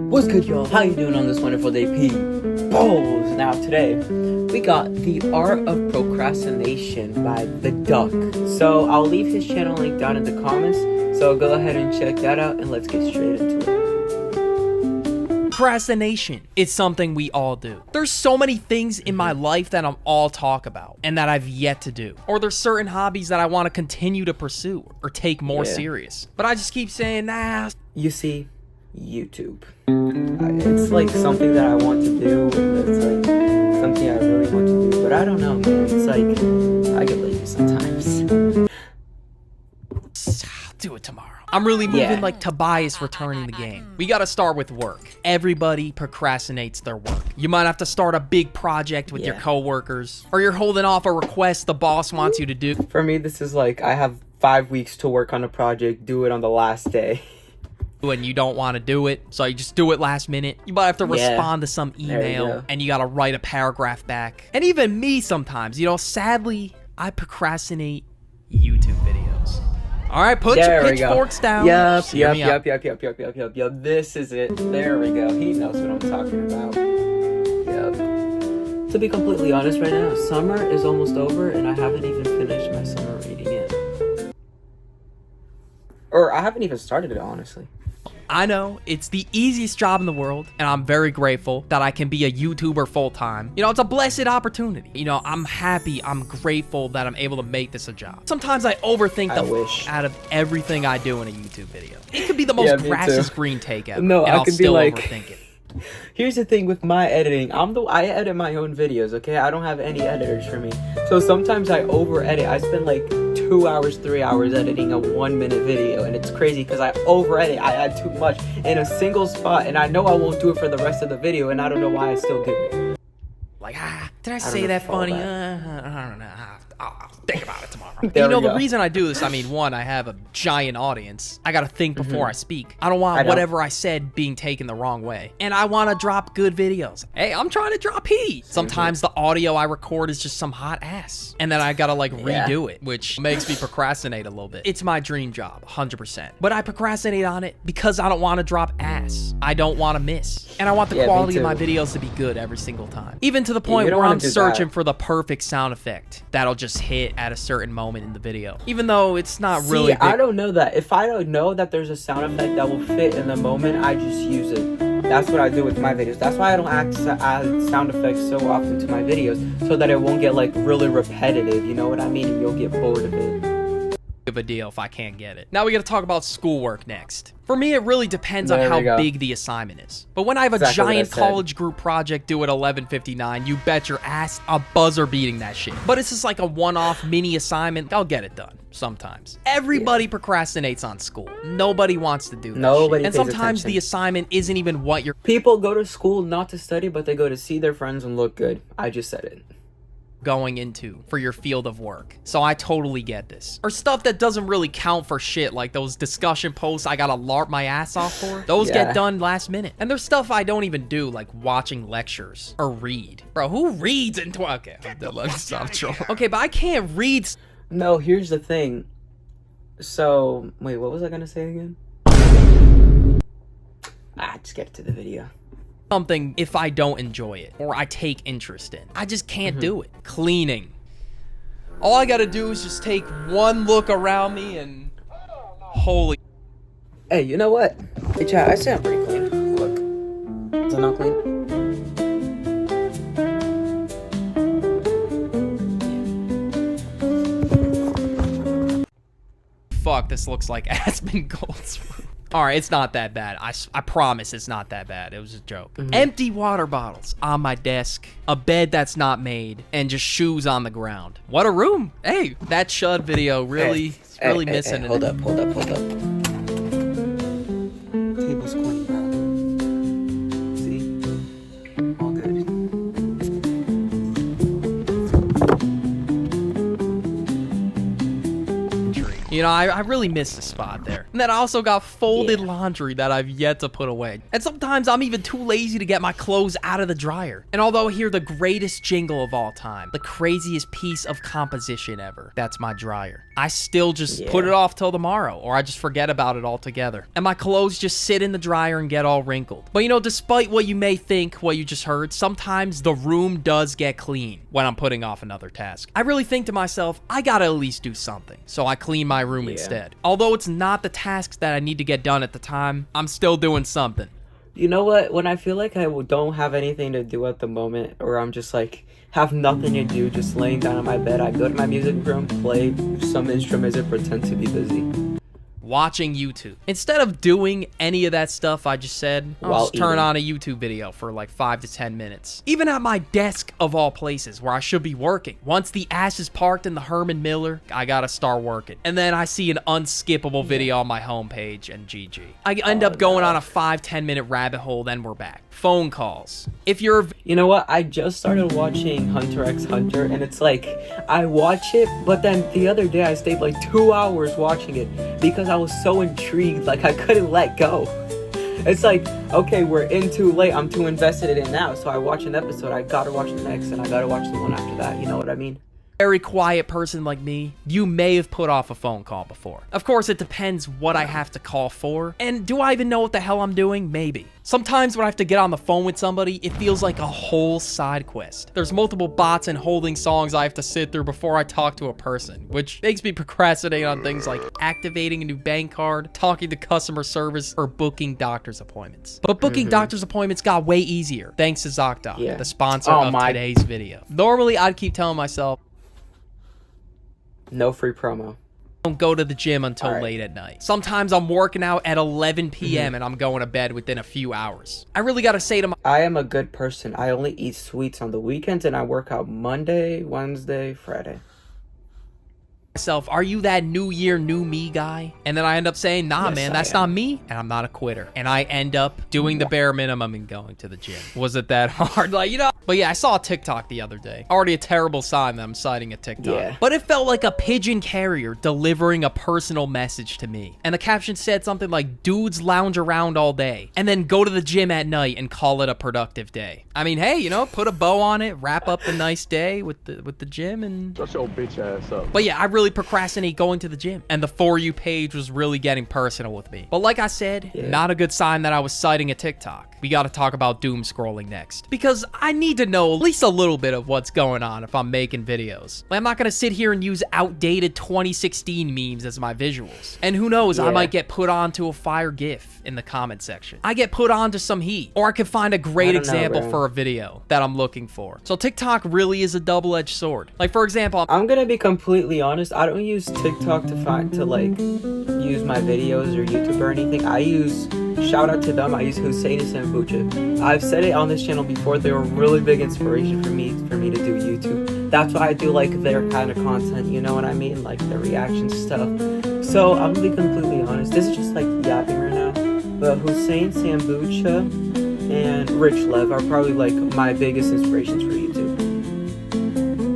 What's good, y'all? How you doing on this wonderful day, Balls? Now today, we got The Art of Procrastination by The Duck. So I'll leave his channel link down in the comments. So go ahead and check that out, and let's get straight into it. Procrastination is something we all do. There's so many things in my life that I'm all talk about and that I've yet to do. Or there's certain hobbies that I want to continue to pursue or take more serious. But I just keep saying, nah. You see, YouTube. It's like something that I want to do, and it's like something I really want to do, but I don't know, man. It's like, I get lazy sometimes. I'll do it tomorrow. I'm really moving like Tobias returning the game. We gotta start with work. Everybody procrastinates their work. You might have to start a big project with your coworkers, or you're holding off a request the boss wants you to do. For me, this is like, I have 5 weeks to work on a project, do it on the last day. And you don't want to do it, so you just do it last minute. You might have to respond to some email, and you gotta write a paragraph back. And even me sometimes, you know, sadly, I procrastinate YouTube videos. All right, put your pitchforks down. Yep. This is it. There we go. He knows what I'm talking about. Yep. To be completely honest right now, summer is almost over, and I haven't even finished my summer reading yet. Or I haven't even started it, honestly. I know, it's the easiest job in the world, and I'm very grateful that I can be a YouTuber full-time. You know, it's a blessed opportunity. You know, I'm happy, I'm grateful that I'm able to make this a job. Sometimes I overthink the out of everything I do in a YouTube video. It could be the most grass is green take ever, no, and I'll still overthink it. Here's the thing with my editing. I edit my own videos, okay? I don't have any editors for me. So sometimes I over-edit. I spend like 2 hours, 3 hours editing a 1-minute video, and it's crazy because I over-edit. I add too much in a single spot, and I know I won't do it for the rest of the video, and I don't know why I still do it. Like, did I say that funny? I don't know. I'll think about it tomorrow. The reason I do this, I mean, one, I have a giant audience. I gotta think before I speak. I don't want whatever I said being taken the wrong way. And I want to drop good videos. Hey, I'm trying to drop heat. Sometimes the audio I record is just some hot ass. And then I gotta like redo it, which makes me procrastinate a little bit. It's my dream job, 100%. But I procrastinate on it because I don't want to drop ass. I don't want to miss. And I want the quality of my videos to be good every single time. Even to the point where I'm searching for the perfect sound effect that'll just hit at a certain moment in the video, even though it's not really big. I don't know that. If I don't know that there's a sound effect that will fit in the moment, I just use it. That's what I do with my videos. That's why I don't add sound effects so often to my videos, so that it won't get like really repetitive, you know what I mean? And you'll get bored of it. Of a deal if I can't get it. Now we gotta talk about schoolwork next. For me, it really depends on how big the assignment is. But when I have a giant college group project due at 11:59, you bet your ass a buzzer beating that shit. But it's just like a one-off mini assignment. I'll get it done sometimes. Everybody procrastinates on school. Nobody wants to do that shit. And sometimes the assignment isn't even what you're... People go to school not to study, but they go to see their friends and look good. I just said it. Going into for your field of work. So I totally get this. Or stuff that doesn't really count for shit, like those discussion posts I gotta LARP my ass off for. Those get done last minute. And there's stuff I don't even do, like watching lectures or read. Bro, who reads into... Okay, let me stop trolling. Okay, but I can't read... No, here's the thing. So, wait, what was I gonna say again? Just get to the video. Something if I don't enjoy it or I take interest in. I just can't do it. Cleaning. All I gotta do is just take one look around me and holy... Hey, you know what? Hey, chat, I say I'm pretty clean. Look. Is it not clean? Fuck, this looks like Aspen Gold's room. Alright, it's not that bad. I promise it's not that bad. It was a joke. Empty water bottles on my desk, a bed that's not made, and just shoes on the ground. What a room. Hey, that Chud video really, missing it. Hold up. Table's clean, bro. See? All good. You know, I really missed the spot there. And then I also got folded laundry that I've yet to put away. And sometimes I'm even too lazy to get my clothes out of the dryer. And although I hear the greatest jingle of all time, the craziest piece of composition ever, that's my dryer, I still just put it off till tomorrow, or I just forget about it altogether. And my clothes just sit in the dryer and get all wrinkled. But you know, despite what you may think, what you just heard, sometimes the room does get clean when I'm putting off another task. I really think to myself, I gotta at least do something. So I clean my room instead. Although it's not the tasks that I need to get done at the time, I'm still doing something. You know what? When I feel like I don't have anything to do at the moment, or I'm just like, have nothing to do, just laying down on my bed, I go to my music room, play some instruments, and pretend to be busy. Watching YouTube. Instead of doing any of that stuff I just said, I'll just turn on a YouTube video for like 5 to 10 minutes. Even at my desk of all places where I should be working. Once the ass is parked in the Herman Miller, I gotta start working. And then I see an unskippable video on my homepage and GG. I end up going on a 5-10 minute rabbit hole, then we're back. Phone calls. If you're... You know what? I just started watching Hunter x Hunter, and it's like, I watch it, but then the other day I stayed like 2 hours watching it because I was so intrigued, like I couldn't let go. It's like, okay, we're in too late, I'm too invested in it now, so I watch an episode, I gotta watch the next, and I gotta watch the one after that, you know what I mean? Very quiet person like me, you may have put off a phone call before. Of course, it depends what I have to call for, and do I even know what the hell I'm doing? Maybe. Sometimes when I have to get on the phone with somebody, it feels like a whole side quest. There's multiple bots and holding songs I have to sit through before I talk to a person, which makes me procrastinate on things like activating a new bank card, talking to customer service, or booking doctor's appointments. But booking doctor's appointments got way easier, thanks to ZocDoc, the sponsor of today's video. Normally, I'd keep telling myself, no free promo. Don't go to the gym until late at night. Sometimes I'm working out at 11 p.m. and I'm going to bed within a few hours. I really gotta say to I am a good person. I only eat sweets on the weekends, and I work out Monday, Wednesday, Friday. myself, are you that new year, new me guy? And then I end up saying, nah, man, that's not me, and I'm not a quitter. And I end up doing the bare minimum and going to the gym. Was it that hard? Like, you know? But yeah, I saw a TikTok the other day. Already a terrible sign that I'm citing a TikTok. Yeah. But it felt like a pigeon carrier delivering a personal message to me. And the caption said something like, dudes lounge around all day and then go to the gym at night and call it a productive day. I mean, hey, you know, put a bow on it, wrap up the nice day with the gym, and shut your bitch ass up. But yeah, I really procrastinate going to the gym, and the For You page was really getting personal with me. But like I said, not a good sign that I was citing a TikTok. We got to talk about doom scrolling next, because I need to know at least a little bit of what's going on if I'm making videos. Like, I'm not gonna sit here and use outdated 2016 memes as my visuals. And who knows, I might get put onto a fire GIF in the comment section. I get put onto some heat, or I could find a great example for a video that I'm looking for. So TikTok really is a double-edged sword. Like, for example, I'm gonna be completely honest. I don't use TikTok to like use my videos or YouTube or anything. I use, shout out to them, I use Hussein and Sambucha. I've said it on this channel before, they were really big inspiration for me to do YouTube. That's why I do like their kind of content, you know what I mean? Like the reaction stuff. So I'm gonna be completely honest, this is just like yapping right now, but Hussein, Sambucha, and Rich Lev are probably like my biggest inspirations for YouTube.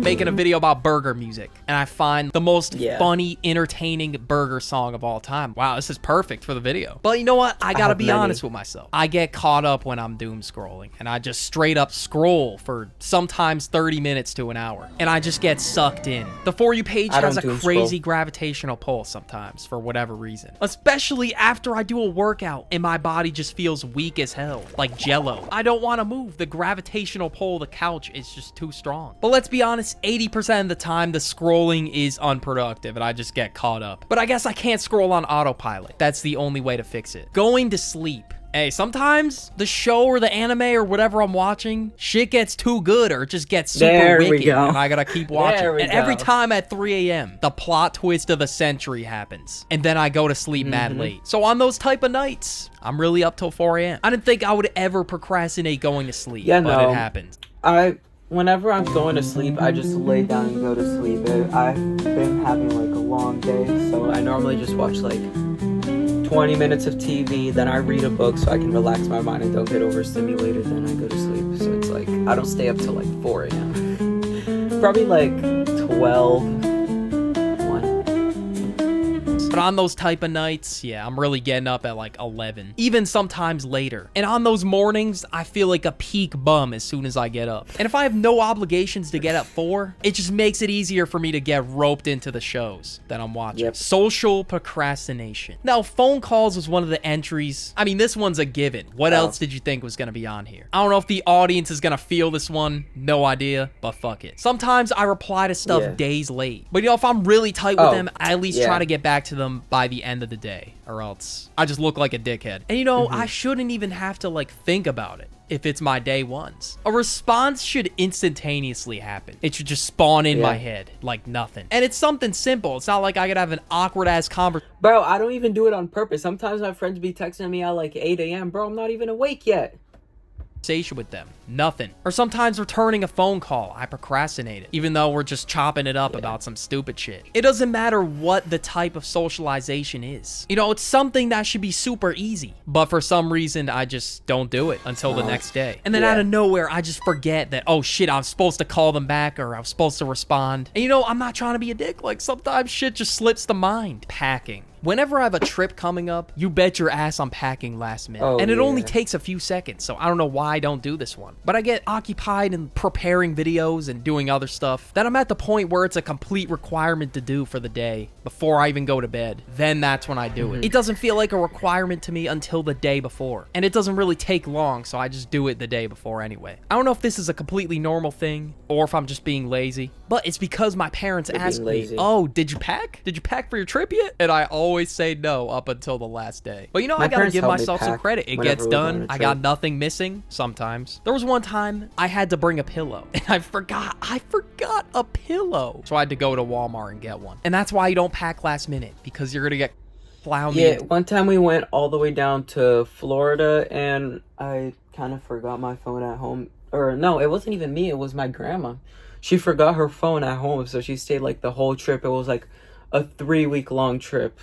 Making a video about burger music, and I find the most funny, entertaining burger song of all time. Wow, this is perfect for the video. But you know what? I gotta be honest with myself. I get caught up when I'm doom scrolling, and I just straight up scroll for sometimes 30 minutes to an hour, and I just get sucked in. The For You page has a crazy gravitational pull sometimes for whatever reason, especially after I do a workout and my body just feels weak as hell, like jello. I don't want to move. The gravitational pull of the couch is just too strong. But let's be honest, 80% of the time the scrolling is unproductive and I just get caught up. But I guess I can't scroll on autopilot. That's the only way to fix it. Going to sleep. Hey, sometimes the show or the anime or whatever I'm watching, shit gets too good or it just gets super wicked and I gotta keep watching. And every time at 3 a.m., the plot twist of the century happens. And then I go to sleep mad late. So on those type of nights, I'm really up till 4 a.m. I didn't think I would ever procrastinate going to sleep, but it happens. Whenever I'm going to sleep, I just lay down and go to sleep. I've been having like a long day, so I normally just watch like 20 minutes of TV, then I read a book so I can relax my mind and don't get overstimulated, then I go to sleep. So it's like, I don't stay up till like 4 a.m. Probably like 12, 1. But on those type of nights, yeah, I'm really getting up at like 11, even sometimes later. And on those mornings, I feel like a peak bum as soon as I get up. And if I have no obligations to get up for, it just makes it easier for me to get roped into the shows that I'm watching. Yep. Social procrastination. Now, phone calls was one of the entries. I mean, this one's a given. What else did you think was going to be on here? I don't know if the audience is going to feel this one. No idea, but fuck it. Sometimes I reply to stuff days late. But, you know, if I'm really tight with them, I at least try to get back to them by the end of the day, or else I just look like a dickhead. And, you know, I shouldn't even have to, like, think about it if it's my day ones. A response should instantaneously happen. It should just spawn in my head like nothing. And it's something simple. It's not like I could have an awkward ass conversation. Bro, I don't even do it on purpose. Sometimes my friends be texting me at like 8 a.m. Bro, I'm not even awake yet. With them. Nothing. Or sometimes returning a phone call. I procrastinate it, even though we're just chopping it up about some stupid shit. It doesn't matter what the type of socialization is. You know, it's something that should be super easy. But for some reason, I just don't do it until the next day. And then out of nowhere, I just forget that, oh shit, I'm supposed to call them back or I'm supposed to respond. And you know, I'm not trying to be a dick. Like sometimes shit just slips the mind. Packing. Whenever I have a trip coming up, you bet your ass I'm packing last minute. And it only takes a few seconds, so I don't know why I don't do this one. But I get occupied in preparing videos and doing other stuff that I'm at the point where it's a complete requirement to do for the day before I even go to bed. Then that's when I do it. It doesn't feel like a requirement to me until the day before. And it doesn't really take long, so I just do it the day before anyway. I don't know if this is a completely normal thing or if I'm just being lazy, but it's because my parents ask me, oh, did you pack? Did you pack for your trip yet? And I always say no up until the last day. But you know, I gotta give myself some credit. It gets done. I got nothing missing sometimes. There was one time I had to bring a pillow and I forgot a pillow. So I had to go to Walmart and get one. And that's why you don't pack last minute, because you're gonna get clowned. Yeah, one time we went all the way down to Florida and I kind of forgot my phone at home. Or no, it wasn't even me, it was my grandma. She forgot her phone at home, so she stayed like the whole trip. It was like a 3-week long trip.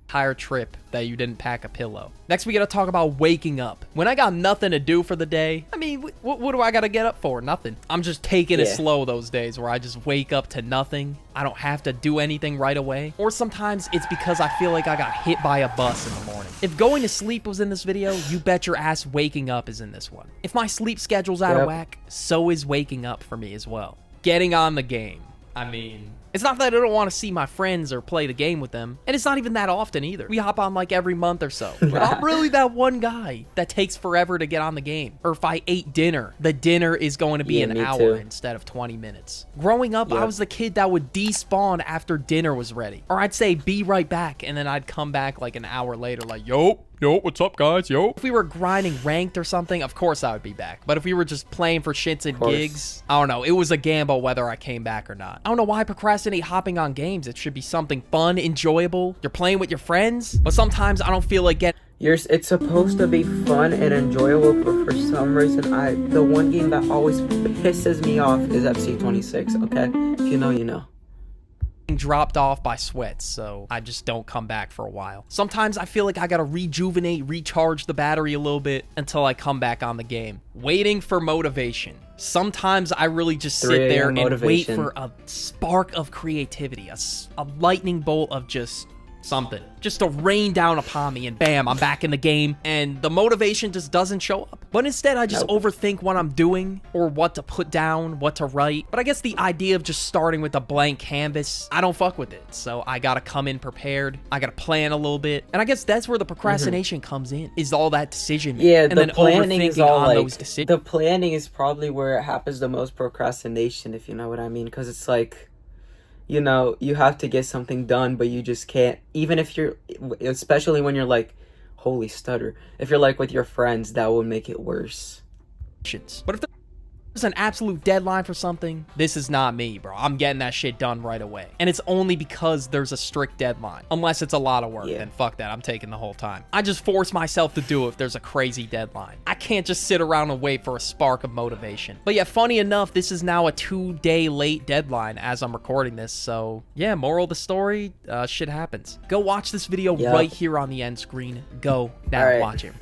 Entire trip that you didn't pack a pillow. Next, we gotta talk about waking up. When I got nothing to do for the day, I mean, what do I gotta get up for? Nothing. I'm just taking it slow those days where I just wake up to nothing. I don't have to do anything right away. Or sometimes it's because I feel like I got hit by a bus in the morning. If going to sleep was in this video, you bet your ass waking up is in this one. If my sleep schedule's out of whack, so is waking up for me as well. Getting on the game. I mean, it's not that I don't want to see my friends or play the game with them, and it's not even that often either. We hop on like every month or so. But I'm really that one guy that takes forever to get on the game. Or if I ate dinner, the dinner is going to be an hour instead of 20 minutes. Growing up, I was the kid that would despawn after dinner was ready. Or I'd say, be right back, and then I'd come back like an hour later like, yo, what's up, guys? Yo. If we were grinding ranked or something, of course I would be back. But if we were just playing for shits and gigs, I don't know. It was a gamble whether I came back or not. I don't know why I procrastinate hopping on games. It should be something fun, enjoyable. You're playing with your friends. But sometimes I don't feel like getting... It's supposed to be fun and enjoyable, but for some reason, the one game that always pisses me off is FC26, okay? If you know, you know. Dropped off by sweats, so I just don't come back for a while. Sometimes I feel like I gotta rejuvenate, recharge the battery a little bit until I come back on the game. Waiting for motivation. Sometimes I really just sit there and wait for a spark of creativity, a lightning bolt of just something just to rain down upon me, and bam, I'm back in the game, and the motivation just doesn't show up. But instead, I just overthink what I'm doing or what to put down, what to write. But I guess the idea of just starting with a blank canvas, I don't fuck with it. So I gotta come in prepared. I gotta plan a little bit. And I guess that's where the procrastination comes in, is all that decision making. Yeah, and the then planning is all on like, those decisions. the planning is probably where it happens the most procrastination, if you know what I mean. Because it's like, you know, you have to get something done, but you just can't. Even if you're, especially when you're like, holy stutter, if you're like with your friends, that would make it worse. But if there's an absolute deadline for something, this is not me, bro. I'm getting that shit done right away. And it's only because there's a strict deadline. Unless it's a lot of work, then fuck that. I'm taking the whole time. I just force myself to do it if there's a crazy deadline. I can't just sit around and wait for a spark of motivation. But yeah, funny enough, this is now a 2-day late deadline as I'm recording this. So yeah, moral of the story, shit happens. Go watch this video right here on the end screen. Go now, watch it.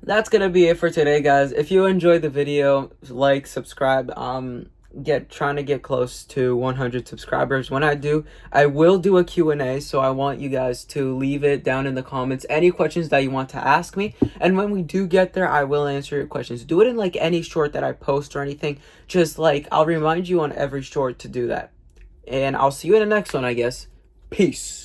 That's gonna be it for today, guys. If you enjoyed the video, like, subscribe. trying to get close to 100 subscribers. When I do, I will do a Q&A, so I want you guys to leave it down in the comments, any questions that you want to ask me, and when we do get there, I will answer your questions. Do it in like any short that I post or anything, just like I'll remind you on every short to do that. And I'll see you in the next one, I guess. Peace.